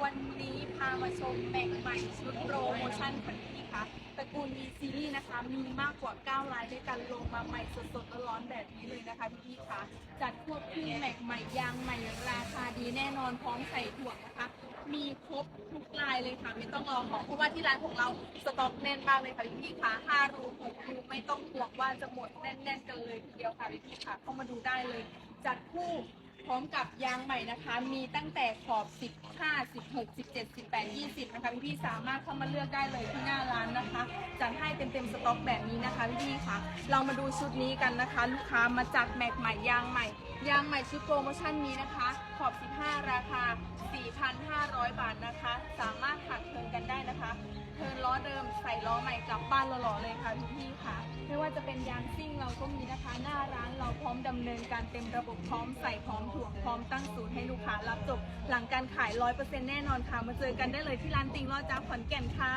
วันนี้พามาชมแม็กใหม่ชุดโปรโมชั่นค่ะพี่คะตระกูลมีซีรีส์นะคะมีมากกว่า9ลายด้วยกันลงมาใหม่สดๆร้อนๆแบบนี้เลยนะคะพี่คะจัดควบคู่แม็กใหม่ยางใหม่ราคาดีแน่นอนพร้อมใส่ถ่วงนะคะมีครบทุกลายเลยค่ะไม่ต้องรอของเพราะว่าที่ร้านของเราสต็อกแน่นมากเลยค่ะพี่คะ5รู6รูไม่ต้องห่วงว่าจะหมดแน่นๆกันเลยทีเดียวค่ะพี่คะเข้ามาดูได้เลยจัดคู่พร้อมกับยางใหม่นะคะมีตั้งแต่ขอบ15 16 17 18 20นะคะพี่ๆสามารถเข้ามาเลือกได้เลยที่หน้าร้านนะคะจัดให้เต็มๆสต็อกแบบนี้นะคะพี่ๆค่ะเรามาดูชุดนี้กันนะคะลูกค้ามาจัดแม็กใหม่ยางใหม่ชุดโปรโมชั่นนี้นะคะขอบ15ราคา 4,500 บาทนะคะสามารถหักเทิร์นกันได้นะคะเทิร์นล้อเดิมใส่ล้อใหม่กลับบ้านหล่อๆเลยค่ะพี่ๆค่ะไม่ว่าจะเป็นยางซิ่งเราก็มีนะคะหน้าร้านเราพร้อมดำเนินการเต็มระบบพร้อมใส่พร้อมถ่วงพร้อมตั้งศูนย์ให้ลูกค้ารับจบหลังการขาย 100% แน่นอนค่ะมาเจอกันได้เลยที่ร้านติงล้อจ้าขอนแก่นค่ะ